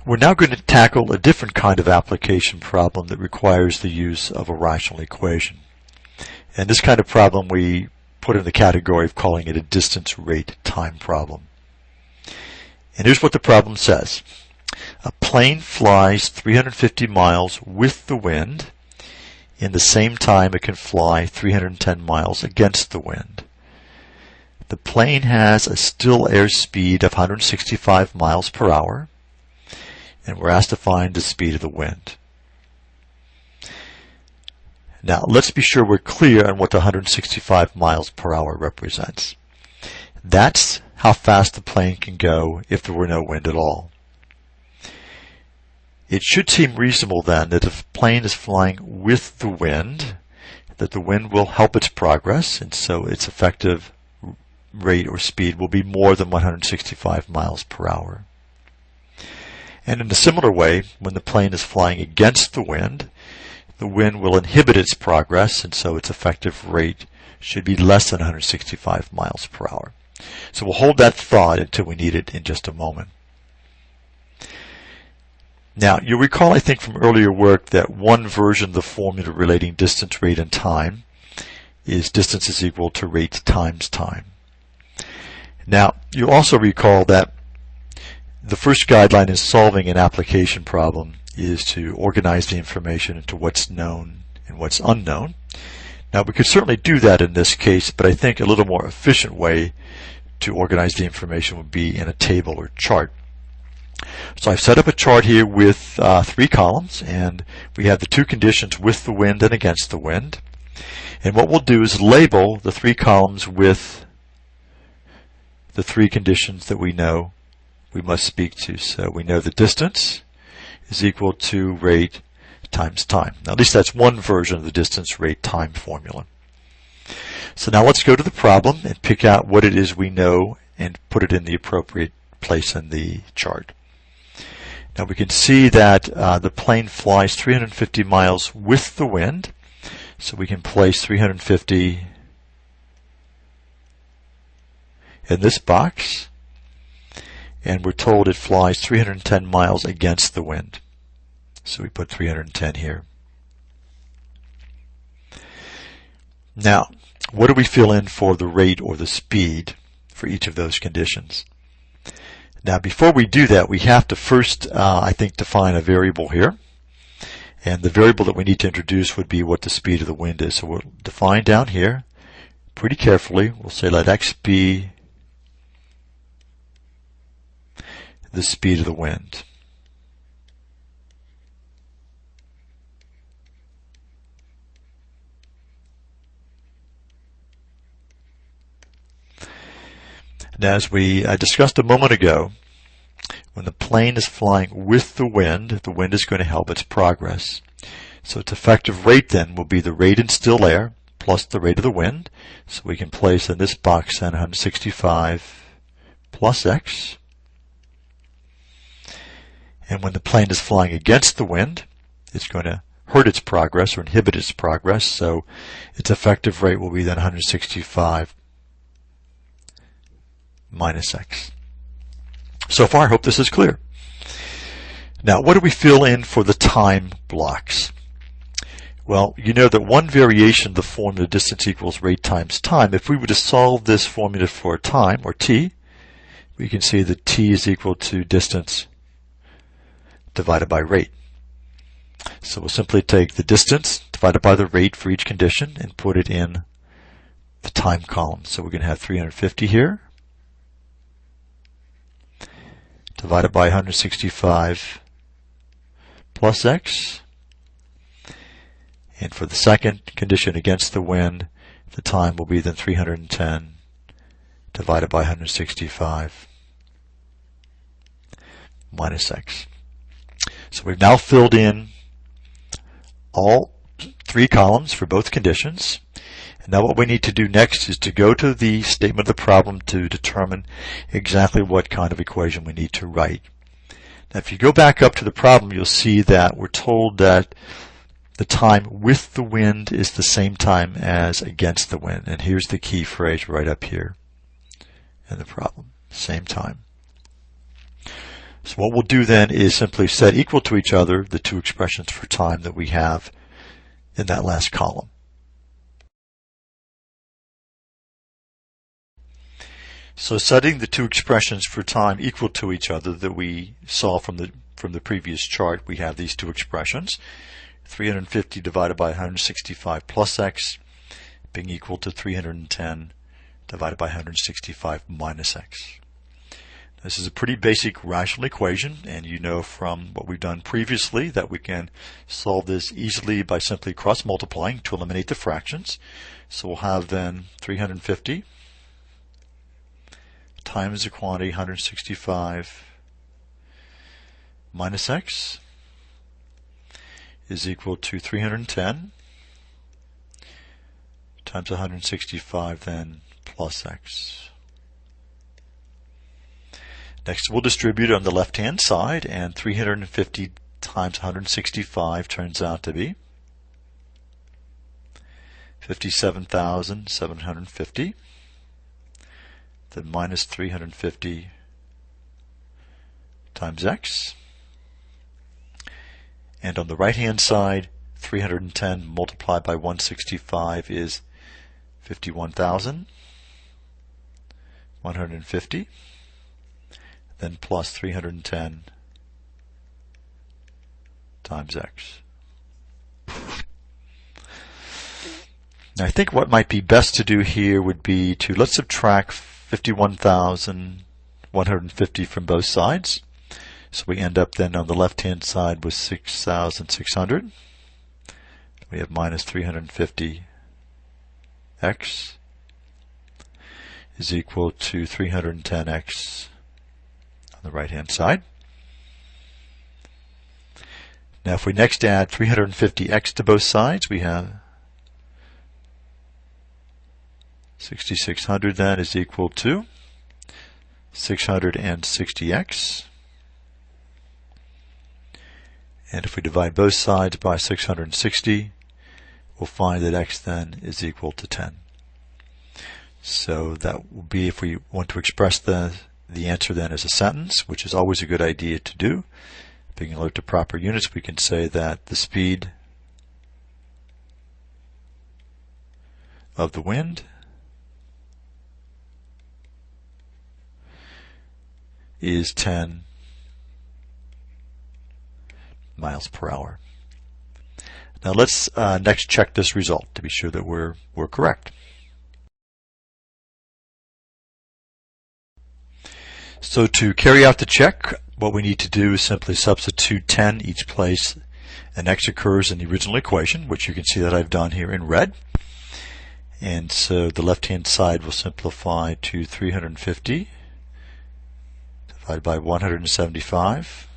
We're now going to tackle a different kind of application problem that requires the use of a rational equation. And this kind of problem we put in the category of calling it a distance rate time problem. And here's what the problem says. A plane flies 350 miles with the wind. In the same time it can fly 310 miles against the wind. The plane has a still air speed of 165 miles per hour. And we're asked to find the speed of the wind. Now, let's be sure we're clear on what the 165 miles per hour represents. That's how fast the plane can go if there were no wind at all. It should seem reasonable then that if a plane is flying with the wind, that the wind will help its progress, and so its effective rate or speed will be more than 165 miles per hour. And in a similar way, when the plane is flying against the wind will inhibit its progress, and so its effective rate should be less than 165 miles per hour. So we'll hold that thought until we need it in just a moment. Now, you'll recall, I think, from earlier work that one version of the formula relating distance, rate, and time is distance is equal to rate times time. Now, you'll also recall that the first guideline in solving an application problem is to organize the information into what's known and what's unknown. Now, we could certainly do that in this case, but I think a little more efficient way to organize the information would be in a table or chart. So I've set up a chart here with 3 columns, and we have the 2 conditions with the wind and against the wind. And what we'll do is label the 3 columns with the 3 conditions that we know we must speak to. So we know the distance is equal to rate times time. Now, at least that's one version of the distance, rate, time formula. So now let's go to the problem and pick out what it is we know and put it in the appropriate place in the chart. Now we can see that the plane flies 350 miles with the wind, so we can place 350 in this box. And we're told it flies 310 miles against the wind. So we put 310 here. Now, what do we fill in for the rate or the speed for each of those conditions? Now, before we do that, we have to first, I think, define a variable here. And the variable that we need to introduce would be what the speed of the wind is. So we'll define down here pretty carefully. We'll say let x be the speed of the wind. Now, as we discussed a moment ago, when the plane is flying with the wind is going to help its progress. So its effective rate then will be the rate in still air plus the rate of the wind. So we can place in this box then 165 plus x. And when the plane is flying against the wind, it's going to hurt its progress or inhibit its progress. So its effective rate will be then 165 minus x. So far, I hope this is clear. Now, what do we fill in for the time blocks? Well, you know that one variation of the formula distance equals rate times time. If we were to solve this formula for time, or t, we can see that t is equal to distance divided by rate. So we'll simply take the distance divided by the rate for each condition and put it in the time column. So we're going to have 350 here, divided by 165 plus x. And for the second condition against the wind, the time will be then 310 divided by 165 minus x. So we've now filled in all 3 columns for both conditions. And now what we need to do next is to go to the statement of the problem to determine exactly what kind of equation we need to write. Now, if you go back up to the problem, you'll see that we're told that the time with the wind is the same time as against the wind. And here's the key phrase right up here in the problem, same time. So what we'll do then is simply set equal to each other the two expressions for time that we have in that last column. So setting the two expressions for time equal to each other that we saw from the previous chart, we have these two expressions, 350 divided by 165 plus x being equal to 310 divided by 165 minus x. This is a pretty basic rational equation, and you know from what we've done previously that we can solve this easily by simply cross-multiplying to eliminate the fractions. So we'll have then 350 times the quantity 165 minus x is equal to 310 times 165 then plus x. Next we'll distribute on the left hand side, and 350 times 165 turns out to be 57,750. Then minus 350 times x. And on the right hand side, 310 multiplied by 165 is 51,150. Then plus 310 times x. Now I think what might be best to do here would be to let's subtract 51,150 from both sides. So we end up then on the left hand side with 6,600. We have minus 350 x is equal to 310x on the right hand side. Now if we next add 350x to both sides, we have 6,600 then is equal to 660x. And if we divide both sides by 660, we'll find that x then is equal to 10. So that will be, if we want to express the answer then as a sentence, which is always a good idea to do. Being alert to proper units, we can say that the speed of the wind is 10 miles per hour. Now let's next check this result to be sure that we're correct. So to carry out the check, what we need to do is simply substitute 10 each place an x occurs in the original equation, which you can see that I've done here in red. And so the left hand side will simplify to 350 divided by 175.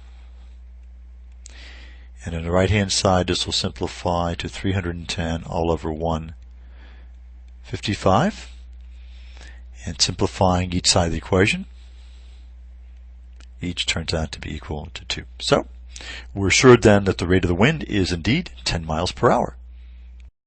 And on the right hand side, this will simplify to 310 all over 155. And simplifying each side of the equation, each turns out to be equal to 2. So we're assured then that the rate of the wind is indeed 10 miles per hour.